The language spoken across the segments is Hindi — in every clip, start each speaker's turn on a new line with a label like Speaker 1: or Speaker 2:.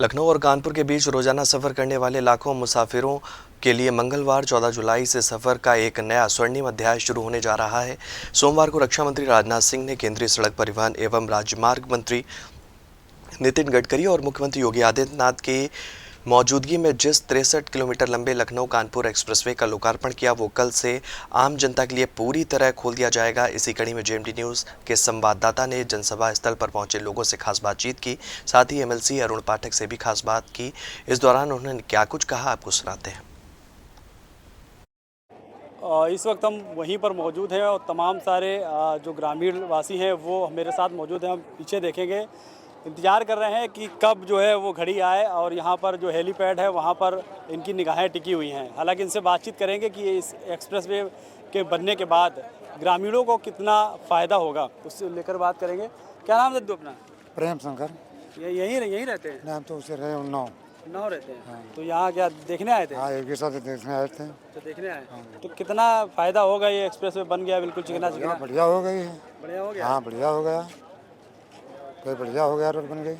Speaker 1: लखनऊ और कानपुर के बीच रोजाना सफर करने वाले लाखों मुसाफिरों के लिए मंगलवार 14 जुलाई से सफर का एक नया स्वर्णिम अध्याय शुरू होने जा रहा है। सोमवार को रक्षा मंत्री राजनाथ सिंह ने केंद्रीय सड़क परिवहन एवं राजमार्ग मंत्री नितिन गडकरी और मुख्यमंत्री योगी आदित्यनाथ की मौजूदगी में जिस 63 किलोमीटर लंबे लखनऊ कानपुर एक्सप्रेसवे का लोकार्पण किया, वो कल से आम जनता के लिए पूरी तरह खोल दिया जाएगा। इसी कड़ी में जेएमटी न्यूज़ के संवाददाता ने जनसभा स्थल पर पहुंचे लोगों से खास बातचीत की। साथ ही एमएलसी अरुण पाठक से भी खास बात की। इस दौरान उन्होंने क्या कुछ कहा, आपको सुनाते हैं।
Speaker 2: इस वक्त हम वहीं पर मौजूद हैं और तमाम सारे जो ग्रामीण वासी हैं वो मेरे साथ मौजूद हैं। हम पीछे देखेंगे, इंतज़ार कर रहे हैं कि कब जो है वो घड़ी आए और यहाँ पर जो हेलीपैड है वहाँ पर इनकी निगाहें टिकी हुई हैं। हालांकि इनसे बातचीत करेंगे कि इस एक्सप्रेसवे के बनने के बाद ग्रामीणों को कितना फ़ायदा होगा, उससे लेकर बात करेंगे। क्या नाम है अपना?
Speaker 3: प्रेम शंकर।
Speaker 2: यहीं रहते हैं?
Speaker 3: नाम तो उसे रहे उन्नाव
Speaker 2: रहते हैं। हाँ। तो यहाँ क्या देखने आए थे?
Speaker 3: हाँ, एक साथ देखने आए थे।
Speaker 2: तो देखने आए। हाँ। तो कितना फ़ायदा होगा? ये एक्सप्रेसवे बन गया बिल्कुल चिकना चिकना।
Speaker 3: बढ़िया हो गई है।
Speaker 2: बढ़िया हो गया।
Speaker 3: हाँ, बढ़िया हो गया। कोई बढ़िया हो गया, रोड बन गई।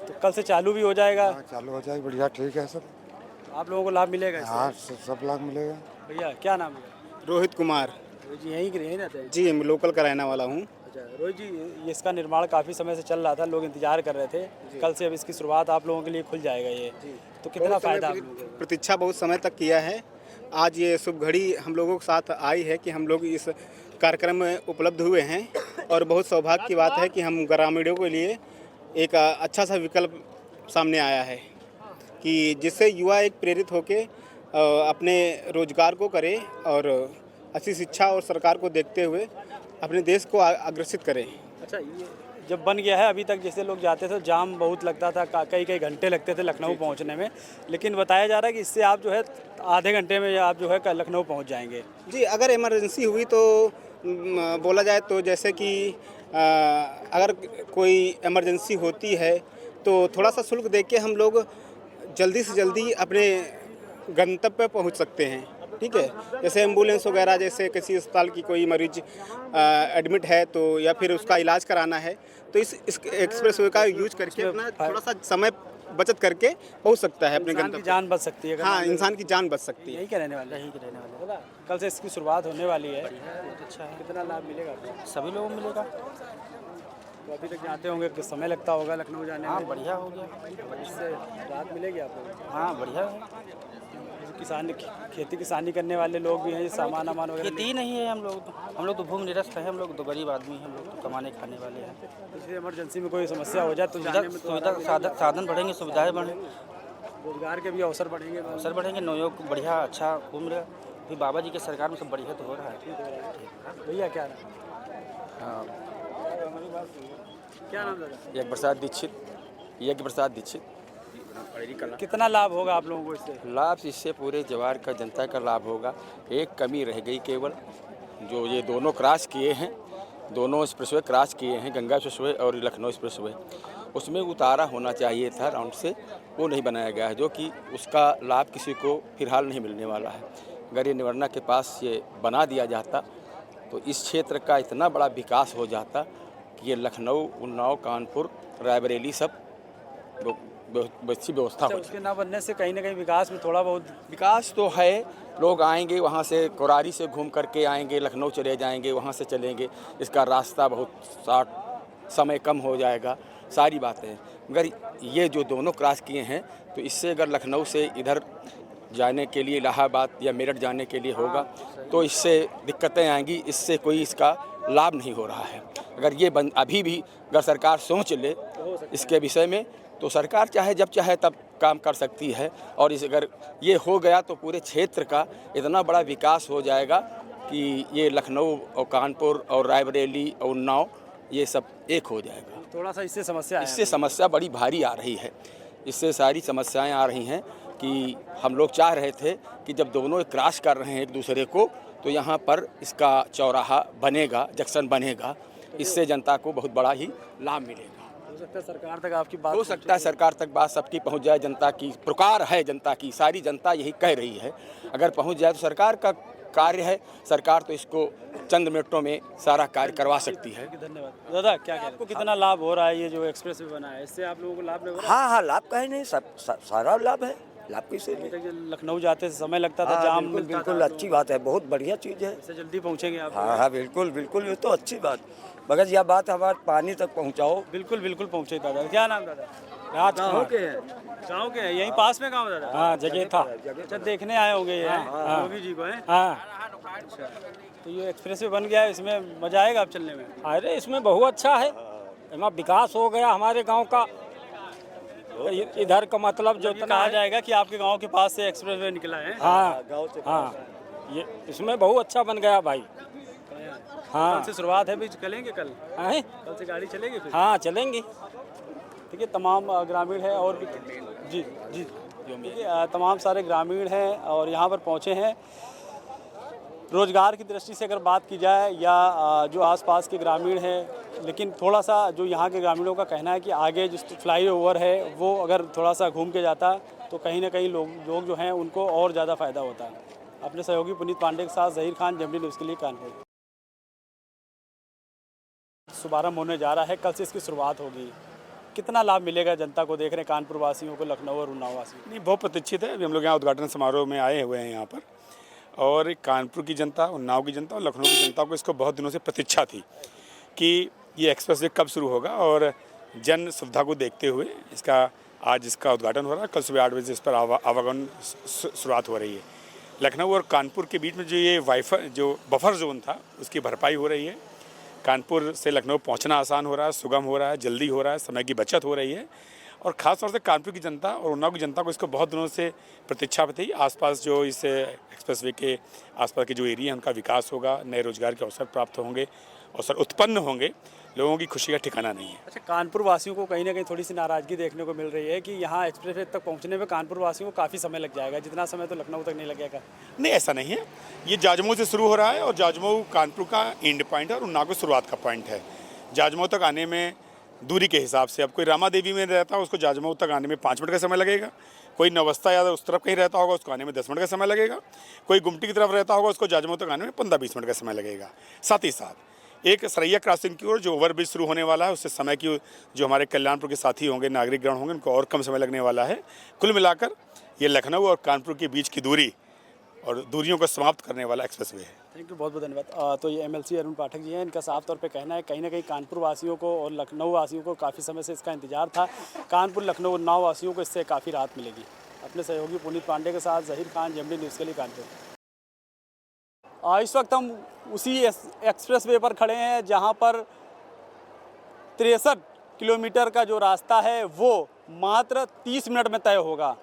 Speaker 2: तो कल से चालू भी हो जाएगा?
Speaker 3: हाँ, चालू हो जाएगी। बढ़िया, ठीक है सब।
Speaker 2: आप लोगों को लाभ मिलेगा इससे?
Speaker 3: हाँ, सब लाभ मिलेगा।
Speaker 2: भैया क्या नाम है?
Speaker 4: रोहित कुमार।
Speaker 2: जी यहीं रहते हैं?
Speaker 4: जी, मैं लोकल का रहने वाला हूँ।
Speaker 2: अच्छा रोहित जी, इसका निर्माण काफ़ी समय से चल रहा था, लोग इंतजार कर रहे थे। कल से अब इसकी शुरुआत आप लोगों के लिए खुल जाएगा ये। तो कितना फ़ायदा?
Speaker 4: प्रतीक्षा बहुत समय तक किया है। आज ये शुभ घड़ी हम लोगों के साथ आई है कि हम लोग इस कार्यक्रम में उपलब्ध हुए हैं और बहुत सौभाग्य की बात है कि हम ग्रामीणों के लिए एक अच्छा सा विकल्प सामने आया है कि जिससे युवा एक प्रेरित होके अपने रोजगार को करे और अच्छी शिक्षा और सरकार को देखते हुए अपने देश को अग्रसित करें।
Speaker 2: अच्छा, ये जब बन गया है, अभी तक जैसे लोग जाते थे जाम बहुत लगता था, कई घंटे लगते थे लखनऊ पहुंचने में, लेकिन बताया जा रहा है कि इससे आप जो है आधे घंटे में आप जो है लखनऊ पहुंच जाएंगे।
Speaker 4: जी, अगर इमरजेंसी हुई तो बोला जाए तो जैसे कि अगर कोई इमरजेंसी होती है तो थोड़ा सा शुल्क दे के हम लोग जल्दी से जल्दी अपने गंतव्य पर पहुंच सकते हैं। ठीक है, जैसे एम्बुलेंस वगैरह, जैसे किसी अस्पताल की कोई मरीज एडमिट है तो या फिर उसका इलाज कराना है तो इस एक्सप्रेसवे का यूज करके अपना थोड़ा सा समय बचत करके पहुंच सकता है अपने गंतव्य।
Speaker 2: जान बच सकती है।
Speaker 4: हाँ, इंसान की जान बच सकती है।
Speaker 2: यही के रहने वाले कल से इसकी शुरुआत होने वाली है। अच्छा है। कितना लाभ मिलेगा?
Speaker 5: सभी लोगों को मिलेगा।
Speaker 2: तो अभी तक जाते होंगे कि समय लगता होगा लखनऊ जाने में?
Speaker 5: हाँ, बढ़िया हो गया।
Speaker 2: इससे राहत मिलेगी आप लोगों को?
Speaker 5: हाँ, बढ़िया है।
Speaker 2: किसान खेती किसानी करने वाले लोग भी हैं, सामान वामान वगैरह?
Speaker 5: खेती नहीं है, हम लोग तो भूमि निरस्त हैं, हम लोग तो गरीब आदमी हैं, हम लोग तो कमाने खाने वाले हैं।
Speaker 2: इसलिए इमरजेंसी में कोई समस्या हो जाए तो
Speaker 5: सुविधा साधन बढ़ेंगे, सुविधाएं बढ़ें,
Speaker 2: रोजगार के भी अवसर बढ़ेंगे।
Speaker 5: नौयों को बढ़िया अच्छा खूब मिलेगा। अभी बाबा जी के सरकार में सब बढ़िया तो हो रहा है।
Speaker 2: भैया क्या नाम दादा?
Speaker 6: यज्ञ प्रसाद दीक्षित।
Speaker 2: कितना लाभ होगा आप लोगों को इससे?
Speaker 6: लाभ इससे पूरे जवार का जनता का लाभ होगा। एक कमी रह गई केवल, जो ये दोनों क्रॉस किए हैं, दोनों एक्सप्रेसवे क्रॉस किए हैं, गंगा एक्सप्रेसवे और लखनऊ एक्सप्रेसवे, उसमें उतारा होना चाहिए था राउंड से, वो नहीं बनाया गया है, जो कि उसका लाभ किसी को फिलहाल नहीं मिलने वाला है। अगर ये निवर्ना के पास ये बना दिया जाता तो इस क्षेत्र का इतना बड़ा विकास हो जाता कि ये लखनऊ, उन्नाव, कानपुर, रायबरेली सब अच्छी व्यवस्था हो।
Speaker 2: उसके ना बनने से कहीं ना कहीं विकास में थोड़ा बहुत
Speaker 6: विकास तो है। लोग आएंगे वहाँ से, कोरारी से घूम करके आएंगे, लखनऊ चले जाएंगे, वहाँ से चलेंगे, इसका रास्ता बहुत शॉर्ट, समय कम हो जाएगा, सारी बातें हैं। मगर ये जो दोनों क्रॉस किए हैं तो इससे अगर लखनऊ से इधर जाने के लिए इलाहाबाद या मेरठ जाने के लिए होगा तो इससे दिक्कतें आएंगी, इससे कोई इसका लाभ नहीं हो रहा है। अगर ये अभी भी अगर सरकार सोच ले इसके विषय में तो सरकार चाहे जब चाहे तब काम कर सकती है। और इस अगर ये हो गया तो पूरे क्षेत्र का इतना बड़ा विकास हो जाएगा कि ये लखनऊ और कानपुर और रायबरेली और उन्नाव ये सब एक हो जाएगा।
Speaker 2: थोड़ा सा इससे
Speaker 6: समस्या बड़ी भारी आ रही है। इससे सारी समस्याएं आ रही हैं कि हम लोग चाह रहे थे कि जब दोनों क्रॉस कर रहे हैं एक दूसरे को तो यहाँ पर इसका चौराहा बनेगा, जंक्शन बनेगा, इससे जनता को बहुत बड़ा ही लाभ मिलेगा।
Speaker 2: हो सकता है सरकार तक आपकी बात
Speaker 6: हो सकता है सरकार तक बात सबकी पहुंच जाए। जनता की पुकार है, जनता की सारी जनता यही कह रही है, अगर पहुंच जाए तो सरकार का कार्य है। सरकार तो इसको चंद मिनटों में सारा कार्य करवा सकती है।
Speaker 2: धन्यवाद। दादा क्या आपको कितना लाभ हो रहा है ये जो एक्सप्रेस वे बना है, इससे आप लोगों को लाभ नहीं हो रहा है?
Speaker 7: हाँ हाँ, लाभ का ही नहीं, सब सारा लाभ है, लाभ किसे नहीं।
Speaker 2: अभी तक लखनऊ जाते समय लगता था,
Speaker 7: हाँ,
Speaker 2: जाम
Speaker 7: बिल्कुल
Speaker 2: मिलता
Speaker 7: बिल्कुल,
Speaker 2: था,
Speaker 7: अच्छी बात है, बहुत बढ़िया चीज़ है।
Speaker 2: इससे जल्दी पहुंचेंगे आप?
Speaker 7: हाँ हाँ, बिल्कुल बिल्कुल, ये तो अच्छी बात। मगर यह बात हमारे पानी तक पहुँचाओ।
Speaker 2: बिल्कुल बिल्कुल पहुंचे दादा। क्या नाम दादा? गाँव के हैं, यहीं पास में गाँव दादा?
Speaker 5: हाँ, जगह था।
Speaker 2: अच्छा, देखने आए होंगे ये योगी जी को हैं? अच्छा, तो ये एक्सप्रेस वे बन गया है, इसमें मजा आएगा आप चलने में?
Speaker 5: अरे इसमें बहुत अच्छा है, इसमें विकास हो गया हमारे गांव का। इधर का मतलब जो
Speaker 2: ये कहा जाएगा कि आपके गांव के पास से एक्सप्रेस वे निकला है?
Speaker 5: हाँ हाँ, ये इसमें बहुत अच्छा बन गया भाई।
Speaker 2: कल से शुरुआत है, भी चलेंगे कल?
Speaker 5: हैं?
Speaker 2: कल से गाड़ी चलेगी फिर?
Speaker 5: हाँ चलेंगे।
Speaker 2: ठीक है, तमाम ग्रामीण हैं और भी जी जी देखिए, तमाम सारे ग्रामीण हैं और यहाँ पर पहुँचे हैं। रोज़गार की दृष्टि से अगर बात की जाए या जो आसपास के ग्रामीण हैं, लेकिन थोड़ा सा जो यहाँ के ग्रामीणों का कहना है कि आगे जो फ्लाईओवर है वो अगर थोड़ा सा घूम के जाता तो कहीं ना कहीं लोग जो हैं उनको और ज़्यादा फ़ायदा होता। अपने सहयोगी पुनीत पांडे के साथ ज़हीर खान, जमनी न्यूज़ के लिए कानपुर। शुभारंभ होने जा रहा है, कल से इसकी शुरुआत होगी। कितना लाभ मिलेगा जनता को, देख रहे हैं कानपुर वासियों को, लखनऊ और उन्नाव वासियों?
Speaker 8: नहीं, बहुत प्रतीक्षित है। अभी हम लोग यहाँ उद्घाटन समारोह में आए हुए हैं यहाँ पर, और कानपुर की जनता, उन्नाव की जनता और लखनऊ की जनता को इसको बहुत दिनों से प्रतीक्षा थी कि ये एक्सप्रेस वे कब शुरू होगा। और जन सुविधा को देखते हुए आज इसका उद्घाटन हो रहा है। कल सुबह 8 बजे इस पर आवागमन शुरुआत हो रही है। लखनऊ और कानपुर के बीच में जो ये जो बफर जोन था उसकी भरपाई हो रही है। कानपुर से लखनऊ पहुंचना आसान हो रहा है, सुगम हो रहा है, जल्दी हो रहा है, समय की बचत हो रही है। और ख़ास तौर से कानपुर की जनता और उन्नाव की जनता को इसको बहुत दिनों से प्रतीक्षा थी। आसपास जो इस एक्सप्रेसवे के आसपास के जो एरिया हैं उनका विकास होगा, नए रोजगार के अवसर प्राप्त होंगे, अवसर उत्पन्न होंगे, लोगों की खुशी का ठिकाना नहीं है।
Speaker 2: अच्छा, कानपुर वासियों को कहीं ना कहीं थोड़ी सी नाराज़गी देखने को मिल रही है कि यहाँ एक्सप्रेस वे तक पहुँचने में कानपुर वासियों को काफ़ी समय लग जाएगा, जितना समय तो लखनऊ तक नहीं लगेगा।
Speaker 8: नहीं, ऐसा नहीं है। ये जाजमऊ से शुरू हो रहा है और जाजमऊ कानपुर का एंड पॉइंट है और उन्नाव की शुरुआत का पॉइंट है। जाजमऊ तक आने में दूरी के हिसाब से, अब कोई रामा देवी में रहता है उसको जाजमऊ तक आने में 5 मिनट का समय लगेगा। कोई नवस्था या उस तरफ कहीं रहता होगा उसको आने में 10 मिनट का समय लगेगा। कोई गुमटी की तरफ रहता होगा उसको जाजमऊ तक आने में 15-20 मिनट का समय लगेगा। साथ ही साथ एक सरैया क्रॉसिंग की ओर जो ओवरब्रिज शुरू होने वाला है उससे समय की जो हमारे कल्याणपुर के साथी होंगे, नागरिकगण होंगे, उनको और कम समय लगने वाला है। कुल मिलाकर ये लखनऊ और कानपुर के बीच की दूरी और दूरियों को समाप्त करने वाला एक्सप्रेसवे है।
Speaker 2: थैंक यू, बहुत बहुत धन्यवाद। तो ये MLC अरुण पाठक जी हैं, इनका साफ तौर पे कहना है कहीं ना कहीं कानपुर वासियों को और लखनऊ वासियों को काफ़ी समय से इसका इंतजार था। कानपुर, लखनऊ, उन्नाव वासियों को इससे काफ़ी राहत मिलेगी। अपने सहयोगी पुनीत पांडे के साथ ज़हीर खान, जमनी न्यूज़ के लिए कानपुर। इस वक्त हम उसी एक्सप्रेस वे पर खड़े हैं जहाँ पर 63 किलोमीटर का जो रास्ता है वो मात्र 30 मिनट में तय होगा।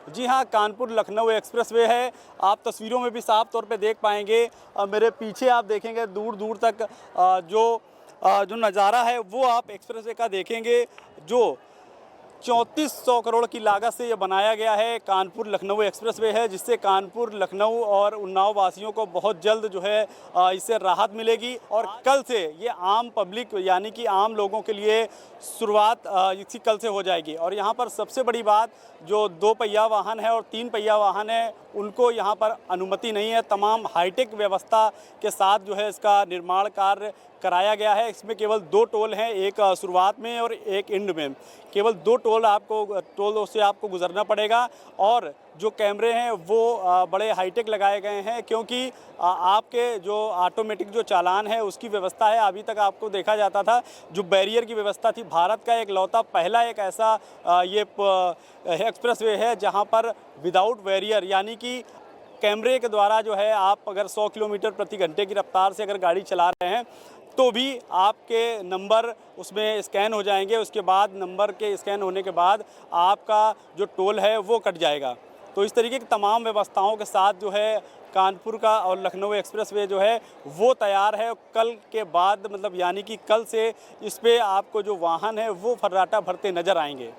Speaker 2: जी हाँ, कानपुर लखनऊ एक्सप्रेस वे है। आप तस्वीरों में भी साफ तौर पे देख पाएंगे। मेरे पीछे आप देखेंगे दूर दूर तक जो नज़ारा है वो आप एक्सप्रेस वे का देखेंगे, जो 3400 करोड़ की लागत से ये बनाया गया है। कानपुर लखनऊ एक्सप्रेस वे है, जिससे कानपुर, लखनऊ और उन्नाव वासियों को बहुत जल्द जो है इससे राहत मिलेगी। और कल से ये आम पब्लिक यानी कि आम लोगों के लिए शुरुआत इसी कल से हो जाएगी। और यहाँ पर सबसे बड़ी बात, जो 2 पहिया वाहन है और 3 पहिया वाहन है उनको यहाँ पर अनुमति नहीं है। तमाम हाईटेक व्यवस्था के साथ जो है इसका निर्माण कार्य कराया गया है। इसमें केवल 2 टोल हैं, एक शुरुआत में और एक एंड में। केवल 2 टोलों से आपको गुजरना पड़ेगा। और जो कैमरे हैं वो बड़े हाईटेक लगाए गए हैं, क्योंकि आपके जो ऑटोमेटिक जो चालान है उसकी व्यवस्था है। अभी तक आपको देखा जाता था जो बैरियर की व्यवस्था थी, भारत का एक लौता पहला एक ऐसा ये एक्सप्रेस वे है जहाँ पर विदाउट बैरियर यानी कि कैमरे के द्वारा जो है आप अगर 100 किलोमीटर प्रति घंटे की रफ्तार से अगर गाड़ी चला रहे हैं तो भी आपके नंबर उसमें स्कैन हो जाएंगे। उसके बाद नंबर के स्कैन होने के बाद आपका जो टोल है वो कट जाएगा। तो इस तरीके की तमाम व्यवस्थाओं के साथ जो है कानपुर का और लखनऊ एक्सप्रेस वे जो है वो तैयार है। कल के बाद मतलब यानी कि कल से इस पे आपको जो वाहन है वो फर्राटा भरते नज़र आएंगे।